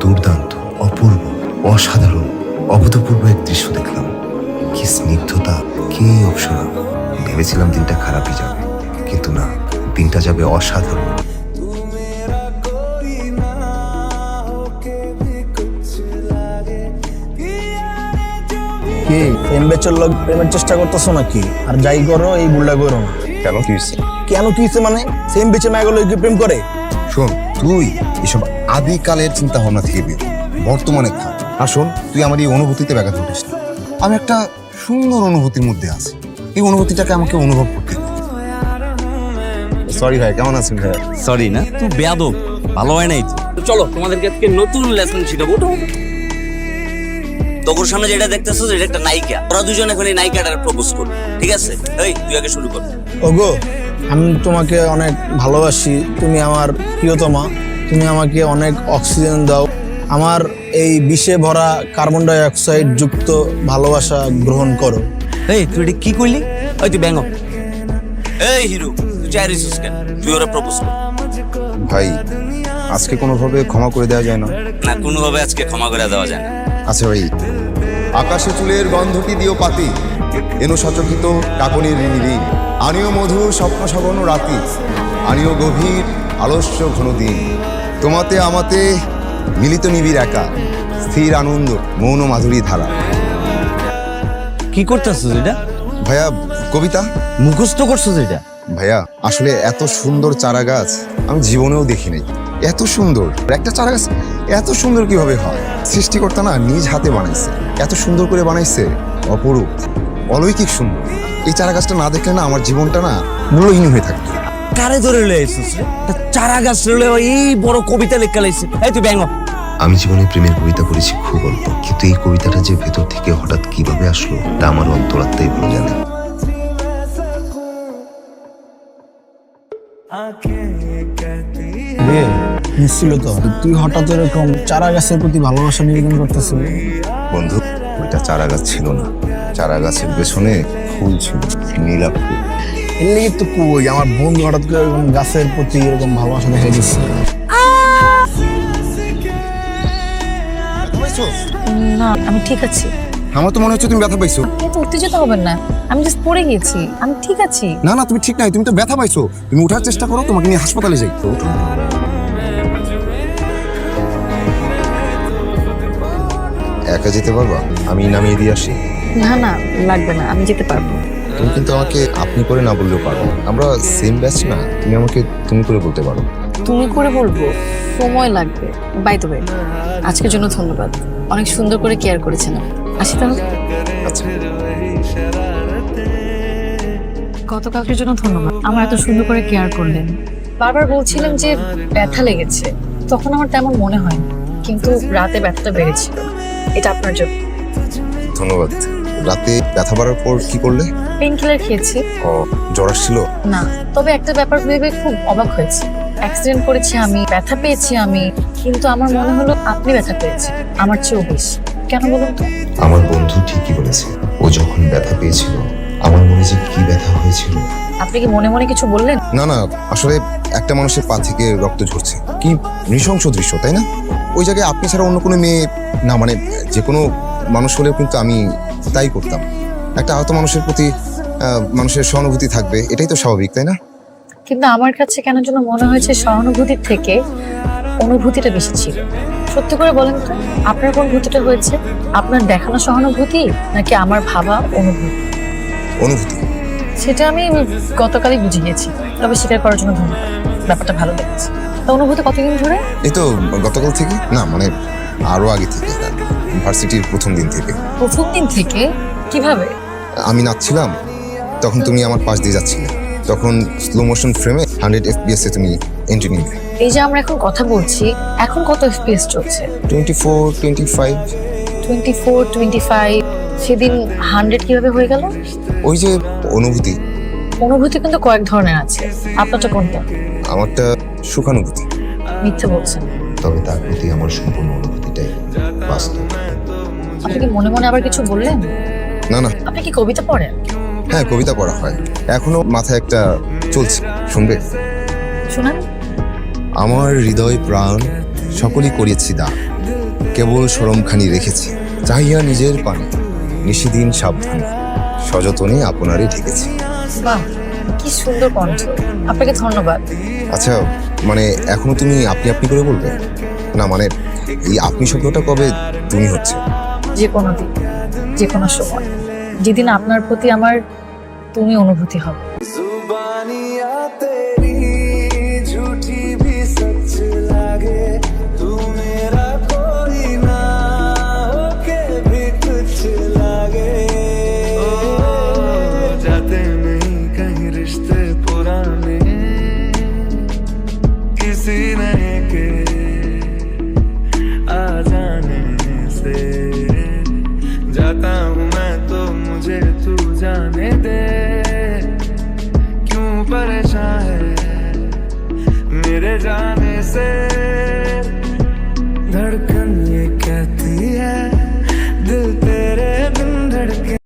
দুর্দান্ত, অপূর্ব, অসাধারণ, অভূতপূর্ব এক দৃশ্য দেখলাম। কি স্নিগ্ধতা, কি অপসরা। ভেবেছিলাম দিনটা খারাপই যাবে, কিন্তু না, দিনটা যাবে অসাধারণ। কি সেম বেচের লোক প্রেমের চেষ্টা করতেছো নাকি? আর যাই করো এই ভুলটা করো না। কেন, কি হয়েছে? কেন কি হয়েছে মানে? সেম বেচে মেয়েগুলো কি প্রেম করে? শোন, তুই এসব আদিকালের চিন্তা ভাবনা থেকে বের বর্তমানে থাক। আর শোন, তুই আমার এই অনুভূতিতে ব্যাঘাত ঘটিস না। আমি একটা সুন্দর অনুভূতির মধ্যে আছি, এই অনুভূতিটাকে আমাকে অনুভব করতে দে। সরি ভাই, কেমন আছেন ভাই? সরি না, তুই বেয়াদব, ভালো হয় নাই তো। চলো তোমাদেরকে আজকে নতুন লেসন শিখাবো। ওঠো। তোর সামনে যেটা দেখতেছো এটা একটা নায়িকা, ওরা দুজন এখন এই নায়িকাটার প্রপোজ করবে, ঠিক আছে? এই তুই আগে শুরু কর। ওগো, আমি তোমাকে অনেক ভালোবাসি, তুমি আমার প্রিয়তমা, তুমি আমাকে অনেক অক্সিজেন দাও, আমার এই বিষে ভরা কার্বন ডাই অক্সাইড যুক্ত ভালোবাসা গ্রহণ করো। এই তুই এটা কি কইলি? ওই তুই ব্যাঙ্গ। এই হিরো, তুই চাই রিসোর্স কেন? তুই ওরা প্রপোজ কর। ভাই, আজকে কোনোভাবে ক্ষমা করে দেওয়া যায় না? না, কোনোভাবে আজকে ক্ষমা করে দেওয়া যায় না। আচ্ছা ভাই, আকাশে চুলের গন্ধটি দিও পাতি, এনো সচকিত কাকনির ঋণী ঋণ, আনিও মধুর স্বপ্ন সবর্ণ রাতি, আনিও গভীর আলস্য ঘন দিন, তোমাতে আমাতে মিলিত নিবিড় একা, স্থির আনন্দ মৌন মাধুরী ধারা। কি করতেছিস এটা? ভাইয়া, কবিতা মুখস্থ করছিস এটা? ভাইয়া, আসলে এত সুন্দর চারা গাছ আমি জীবনেও দেখি নাই। এত সুন্দর একটা চারা গাছ এত সুন্দর কিভাবে হয়? সৃষ্টিকর্তা না নিজ হাতে বানাইছে, এত সুন্দর করে বানাইছে, অপরূপ, অলৌকিক সুন্দর। এই চারা গাছটা না দেখলে না আমার জীবনটা না মূল্যহীন হয়ে থাকতো। কারে ধরে লয়ে আইছিস রে? চারা গাছ লয়ে এই বড় কবিতা লেখা লাইছে। এই তুই ব্যাঙ্গ। আমি জীবনে প্রেমের কবিতা পড়েছি খুব অল্প, কিন্তু এই কবিতাটা যে ভেতর থেকে হঠাৎ কিভাবে আসলো তা আমার অন্তরাত্মাই ভালো জানে। নিশ্চিল তো তুই হঠাৎ এরকম চারা গাছের প্রতি ভালোবাসা নিবেদন করতেছিলি? বন্ধু, ওইটা চারা গাছ ছিল না, চারা গাছের পেছনে ফুল ছিল, নীলা ফুল। এর লেগে তো কই আমার বন্ধু হঠাৎ করে এরকম গাছের প্রতি এরকম ভালোবাসা দেখা দিচ্ছে। না, আমি ঠিক আছি। আমার তো মনে হচ্ছে তুমি ব্যথা পাইছো। এত উত্তেজিত হবেন না, আমি জাস্ট পড়ে গিয়েছি, আমি ঠিক আছি। না না, তুমি ঠিক নাই, তুমি তো ব্যথা পাইছো। তুমি ওঠার চেষ্টা করো, তোমাকে নিয়ে হাসপাতালে যাই। তো উঠো। একা যেতে পারবা? আমি নামিয়ে দিয়ে আসি। না না, লাগবে না, আমি যেতে পারবো। তুমি কিন্তু আমাকে আপনি করে না বললেও পারো, আমরা সেম ব্যাচ না। তুমি আমাকে তুমি করে বলতে পারো। তুমি করে বলবো, সময় লাগবে। বাই দ্য ওয়ে, আজকের জন্য ধন্যবাদ, অনেক সুন্দর করে কেয়ার করেছেন। আসি তাহলে। আচ্ছা, গতকালকের জন্য ধন্যবাদ, আমার এত সুন্দর করে কেয়ার করলেন। বারবার বলছিলেন যে ব্যথা লেগেছে, তখন আমার তেমন মনে হয়নি, কিন্তু রাতে ব্যথাটা বেড়েছিল। এটা আপনার জন্য। ধন্যবাদ। রাতে ব্যথা বাড়ার পর কি করলে? পেন কিলার খেয়েছি। ও, জ্বর আসছিল? না, তবে একটা ব্যাপার ভেবে খুব অবাক হয়েছি। অ্যাক্সিডেন্ট করেছি আমি, ব্যথা পেয়েছি আমি, কিন্তু আমার মনে হলো আপনি ব্যথা পেয়েছেন আমার চেয়েও বেশি। কেন বলুন তো? আমার বন্ধু ঠিকই বলেছে, ও যখন ব্যথা পেয়েছিল আমার মনে যে কি ব্যথা হয়েছিল। আপনি কি মনে মনে কিছু বললেন? না না, আসলে একটা মানুষের পা থেকে রক্ত ঝরছে, কি নৃশংস দৃশ্য, তাই না? ওই জায়গায় আপনি ছাড়া অন্য কোনো মেয়ে না, মানে যে কোনো মানুষ হলেও কিন্তু আমি তাই করতাম। একটা আহত মানুষের প্রতি মানুষের সহানুভূতি থাকবে, এটাই তো স্বাভাবিক, তাই না? কিন্তু আমার কাছে কেন যেন মনে হয়েছে সহানুভূতির থেকে অনুভূতিটা বেশি ছিল। সত্যি করে বলেন তো, আপনার কোন ভূতিটা হয়েছে? আপনার দেখানো সহানুভূতি নাকি আমার ভাবা অনুভূতি? অনুভূতি। সেটা আমি গতকালই বুঝে গেছি, তবে স্বীকার করার জন্য ধন্যবাদ। ব্যাপারটা ভালো লেগেছে। তা অনুভূতি কতদিন ধরে? এই তো গতকাল থেকে না, মানে আরো আগে থেকে, ভার্সিটির প্রথম দিন থেকে। প্রথম দিন থেকে? কিভাবে? আমি নাচছিলাম, তখন তুমি আমার পাশ দিয়ে যাচ্ছিলে, তখন স্লো মোশন ফ্রেমে 100 FPS এ তুমি এন্ট্রি নিলে। এই যে আমরা এখন কথা বলছি, এখন কত FPS চলছে? 24, 25। 24, 25। সেদিন 100 কিভাবে হয়ে গেল? ওই যে অনুভূতি। অনুভূতি কিন্তু কয়েক ধরনের আছে, আপনারটা কোনটা? আমারটা সুখানুভূতি। মিথ্যে বলছেন। তবে তার প্রতি আমার সম্পূর্ণ অনুভূতিটাই বাস্তব। আপনি কি মনে মনে আবার কিছু বললেন? না না, আপনি কি কবিতা পড়েন? হ্যাঁ, কবিতা পড়া হয়, এখনো মাথায় একটা চলছে, শুনবে? শোনান। আমার হৃদয় প্রাণ সকলই করিয়েছি দা, কেবল সরমখানি রেখেছি, চাহিয়া নিজের পানে, নিশিদিন সাবধানে, সযতনে আপনারই ঢেকেছি। বাহ, কি সুন্দর কণ্ঠ, আপনাকে ধন্যবাদ। আচ্ছা, মানে এখনো তুমি আপনি আপনি করে বলবে? না মানে এই আপনি শব্দটা কবে তুমি হচ্ছে? যে কোনো দিন, যে কোনো সময়, যেদিন আপনার প্রতি আমার তুমি অনুভূতি হবে। जुबानियां तेरी झूठी भी सच लागे, तू मेरा कोई ना होके भी कुछ लागे। ओ, जाते नहीं कहीं रिश्ते पुराने किसी नए के आ जाने से, जाता हूँ मैं तो मुझे तू जाने दे, क्यों परेशान है मेरे जाने से। धड़कन